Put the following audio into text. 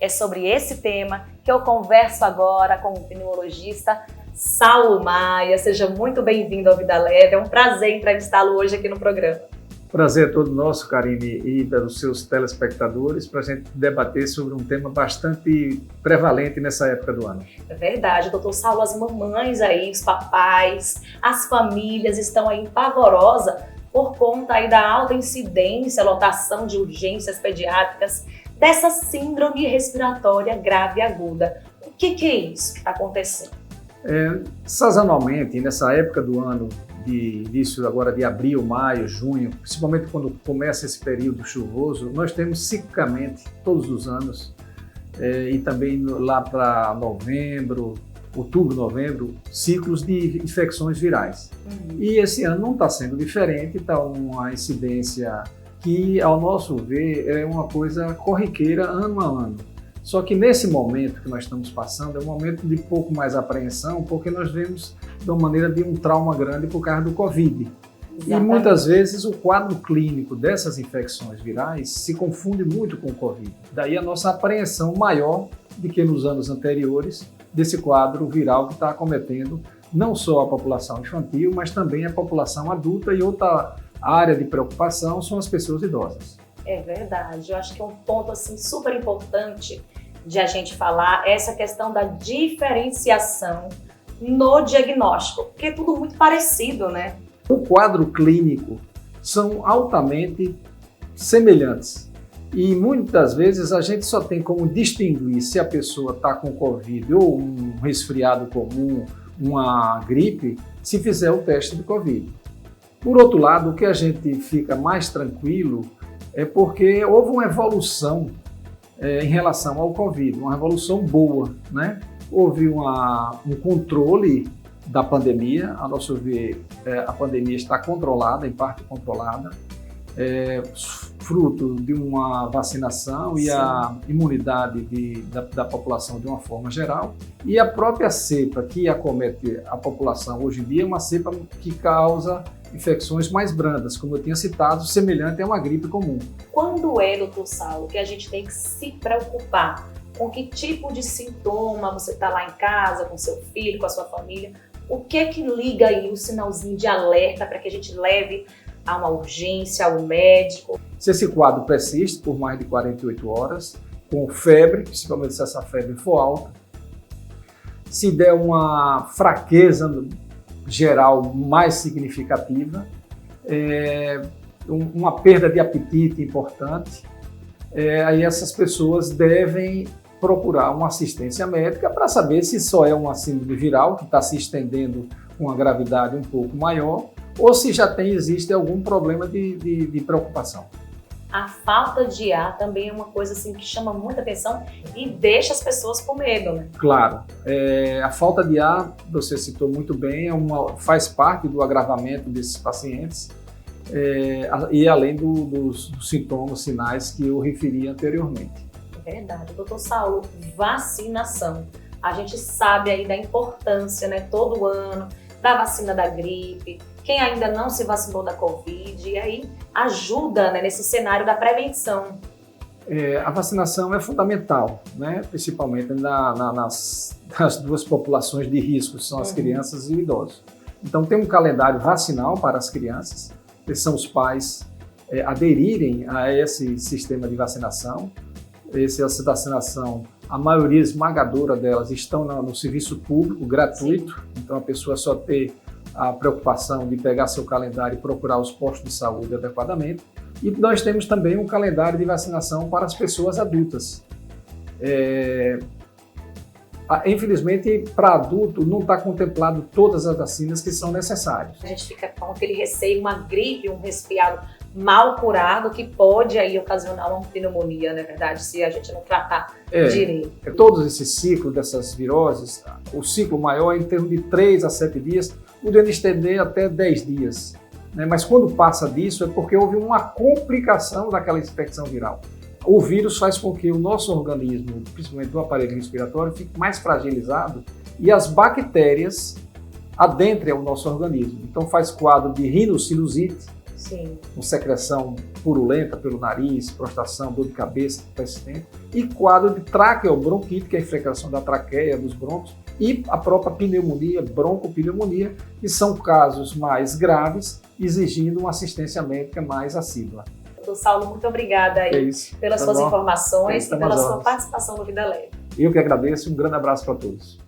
É sobre esse tema que eu converso agora com o pneumologista Saulo Maia. Seja muito bem-vindo ao Vida Leve. É um prazer entrevistá-lo hoje aqui no programa. Prazer é todo nosso, Karine, e dos seus telespectadores, para a gente debater sobre um tema bastante prevalente nessa época do ano. É verdade, doutor Saulo, as mamães aí, os papais, as famílias estão aí pavorosas por conta aí da alta incidência, lotação de urgências pediátricas, dessa síndrome respiratória grave e aguda. O que é isso que está acontecendo? Sazonalmente, nessa época do ano, de início agora de abril, maio, junho, principalmente quando começa esse período chuvoso, nós temos ciclicamente, todos os anos, e também lá para novembro, outubro, novembro, ciclos de infecções virais. E esse ano não está sendo diferente, está uma incidência que, ao nosso ver, é uma coisa corriqueira ano a ano. Só que nesse momento que nós estamos passando, é um momento de pouco mais apreensão, porque nós vemos de uma maneira de um trauma grande por causa do Covid. Exatamente. E muitas vezes o quadro clínico dessas infecções virais se confunde muito com o Covid. Daí a nossa apreensão maior do que nos anos anteriores desse quadro viral que está acometendo não só a população infantil, mas também a população adulta, e outra área de preocupação são as pessoas idosas. É verdade, eu acho que é um ponto assim, super importante de a gente falar, essa questão da diferenciação no diagnóstico, porque é tudo muito parecido, né? O quadro clínico são altamente semelhantes e muitas vezes a gente só tem como distinguir se a pessoa está com Covid ou um resfriado comum, uma gripe, se fizer o teste de Covid. Por outro lado, o que a gente fica mais tranquilo é porque houve uma evolução em relação ao Covid, uma evolução boa, né? Houve um controle da pandemia, a nosso ver, a pandemia está controlada, em parte controlada, fruto de uma vacinação e a imunidade da população de uma forma geral. E a própria cepa que acomete a população hoje em dia é uma cepa que causa infecções mais brandas, como eu tinha citado, semelhante a uma gripe comum. Quando é, doutor Saulo, que a gente tem que se preocupar? Com que tipo de sintoma você está lá em casa, com seu filho, com a sua família? O que é que liga aí o sinalzinho de alerta para que a gente leve a uma urgência, ao médico? Se esse quadro persiste por mais de 48 horas, com febre, principalmente se essa febre for alta, se der uma fraqueza geral mais significativa, uma perda de apetite importante, aí essas pessoas devem procurar uma assistência médica para saber se só é uma síndrome viral que está se estendendo com uma gravidade um pouco maior ou se já existe algum problema de preocupação. A falta de ar também é uma coisa assim, que chama muita atenção e deixa as pessoas com medo, né? Claro. A falta de ar, você citou muito bem, faz parte do agravamento desses pacientes e além dos sintomas, sinais que eu referi anteriormente. É verdade. Doutor Saulo, vacinação. A gente sabe aí da importância, né, todo ano, da vacina da gripe. Quem ainda não se vacinou da Covid, e aí ajuda, né, nesse cenário da prevenção. A vacinação é fundamental, né, principalmente nas duas populações de risco, são as crianças e os idosos. Então tem um calendário vacinal para as crianças, que são os pais aderirem a esse sistema de vacinação. Essa vacinação, a maioria esmagadora delas estão no serviço público, gratuito. Sim. Então a pessoa só ter a preocupação de pegar seu calendário e procurar os postos de saúde adequadamente. E nós temos também um calendário de vacinação para as pessoas adultas. Infelizmente, para adulto, não está contemplado todas as vacinas que são necessárias. A gente fica com aquele receio, uma gripe, um resfriado mal curado, que pode aí ocasionar uma pneumonia, na verdade, se a gente não tratar direito. Todos esses ciclos dessas viroses, o ciclo maior é em termos de 3 a 7 dias, podendo estender até 10 dias. Né? Mas quando passa disso é porque houve uma complicação daquela infecção viral. O vírus faz com que o nosso organismo, principalmente do aparelho respiratório, fique mais fragilizado e as bactérias adentrem ao nosso organismo. Então faz quadro de rinocinusite, Sim. com secreção purulenta pelo nariz, prostração, dor de cabeça persistente, e quadro de traqueobronquite, que é a infecção da traqueia, dos brônquios, e a própria pneumonia, broncopneumonia, que são casos mais graves, exigindo uma assistência médica mais assídua. Doutor Saulo, muito obrigada aí pelas suas informações e pela sua participação no Vida Leve. Eu que agradeço, um grande abraço para todos.